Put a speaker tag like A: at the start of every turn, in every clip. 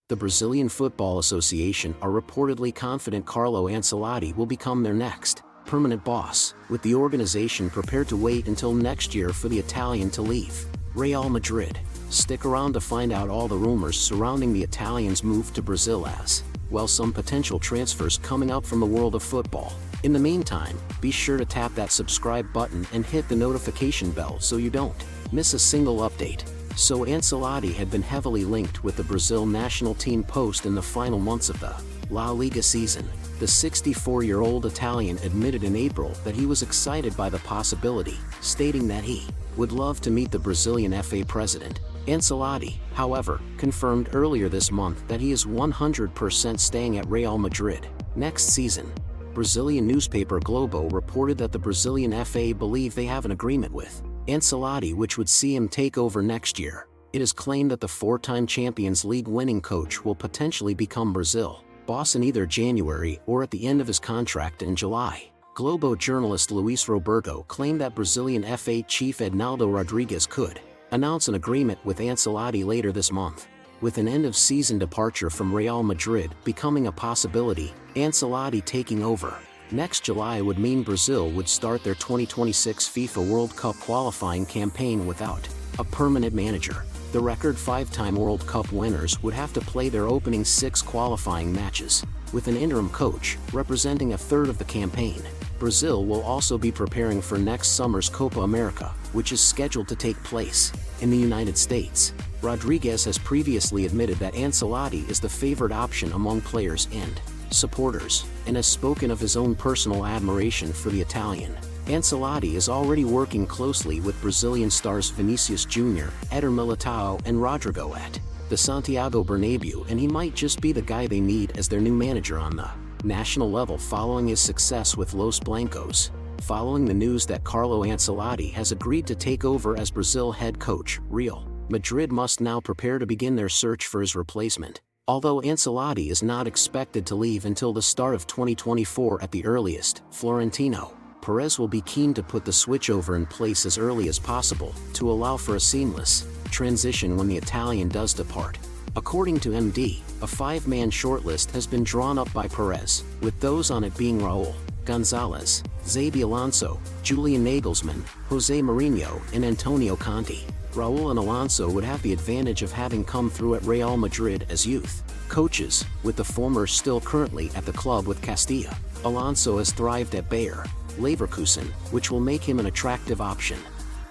A: The Brazilian Football Association are reportedly confident Carlo Ancelotti will become their next permanent boss, with the organization prepared to wait until next year for the Italian to leave Real Madrid. Stick around to find out all the rumors surrounding the Italian's move to Brazil as well some potential transfers coming up from the world of football. In the meantime, be sure to tap that subscribe button and hit the notification bell so you don't miss a single update. So Ancelotti had been heavily linked with the Brazil national team post in the final months of the La Liga season. The 64-year-old Italian admitted in April that he was excited by the possibility, stating that he would love to meet the Brazilian FA president. Ancelotti, however, confirmed earlier this month that he is 100% staying at Real Madrid next season. Brazilian newspaper Globo reported that the Brazilian FA believe they have an agreement with Ancelotti which would see him take over next year. It is claimed that the four-time Champions League winning coach will potentially become Brazil boss in either January or at the end of his contract in July. Globo journalist Luis Roberto claimed that Brazilian FA chief Ednaldo Rodrigues could announce an agreement with Ancelotti later this month. With an end-of-season departure from Real Madrid becoming a possibility, Ancelotti taking over next July would mean Brazil would start their 2026 FIFA World Cup qualifying campaign without a permanent manager. The record five-time World Cup winners would have to play their opening 6 qualifying matches, with an interim coach representing a third of the campaign. Brazil will also be preparing for next summer's Copa America, which is scheduled to take place in the United States. Rodrigues has previously admitted that Ancelotti is the favored option among players and supporters, and has spoken of his own personal admiration for the Italian. Ancelotti is already working closely with Brazilian stars Vinicius Jr., Eder Militao and Rodrigo at the Santiago Bernabéu, and he might just be the guy they need as their new manager on the national level following his success with Los Blancos. Following the news that Carlo Ancelotti has agreed to take over as Brazil head coach, Real Madrid must now prepare to begin their search for his replacement. Although Ancelotti is not expected to leave until the start of 2024 at the earliest, Florentino Perez will be keen to put the switchover in place as early as possible to allow for a seamless transition when the Italian does depart. According to MD, a 5-man shortlist has been drawn up by Perez, with those on it being Raul Gonzalez, Xabi Alonso, Julian Nagelsmann, Jose Mourinho, and Antonio Conte. Raul and Alonso would have the advantage of having come through at Real Madrid as youth coaches, with the former still currently at the club with Castilla. Alonso has thrived at Bayer Leverkusen, which will make him an attractive option.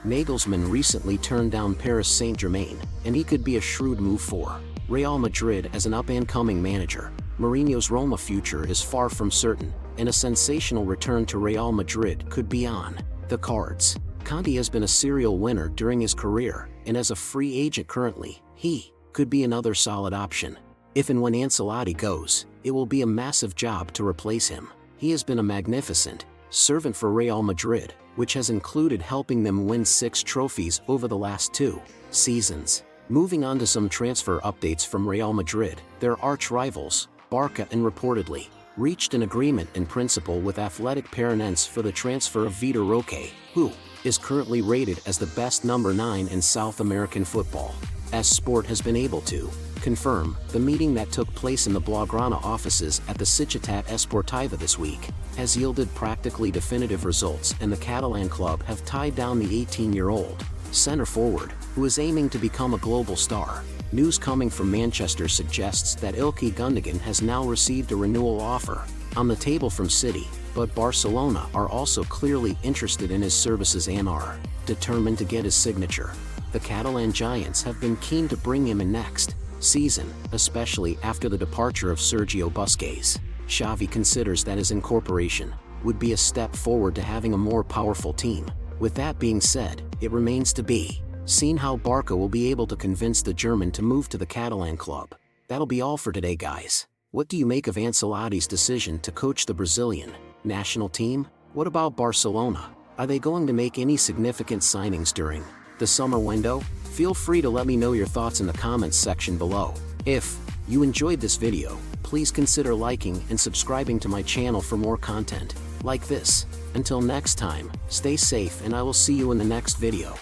A: Nagelsmann recently turned down Paris Saint-Germain, and he could be a shrewd move for Real Madrid as an up-and-coming manager. Mourinho's Roma future is far from certain, and a sensational return to Real Madrid could be on the cards. Conte has been a serial winner during his career, and as a free agent currently, he could be another solid option. If and when Ancelotti goes, it will be a massive job to replace him. He has been a magnificent servant for Real Madrid, which has included helping them win 6 trophies over the last 2 seasons. Moving on to some transfer updates from Real Madrid, their arch-rivals, Barca, and reportedly reached an agreement in principle with Athletic Paranaense for the transfer of Vitor Roque, who is currently rated as the best number 9 in South American football. As Sport has been able to confirm, the meeting that took place in the Blaugrana offices at the Societat Esportiva this week has yielded practically definitive results, and the Catalan club have tied down the 18-year-old centre-forward, who is aiming to become a global star. News coming from Manchester suggests that Ilkay Gundogan has now received a renewal offer on the table from City, but Barcelona are also clearly interested in his services and are determined to get his signature. The Catalan Giants have been keen to bring him in next season, especially after the departure of Sergio Busquets. Xavi considers that his incorporation would be a step forward to having a more powerful team. With that being said, it remains to be seen how Barca will be able to convince the German to move to the Catalan club. That'll be all for today, guys. What do you make of Ancelotti's decision to coach the Brazilian national team? What about Barcelona? Are they going to make any significant signings during the summer window? Feel free to let me know your thoughts in the comments section below. If you enjoyed this video, please consider liking and subscribing to my channel for more content like this. Until next time, stay safe and I will see you in the next video.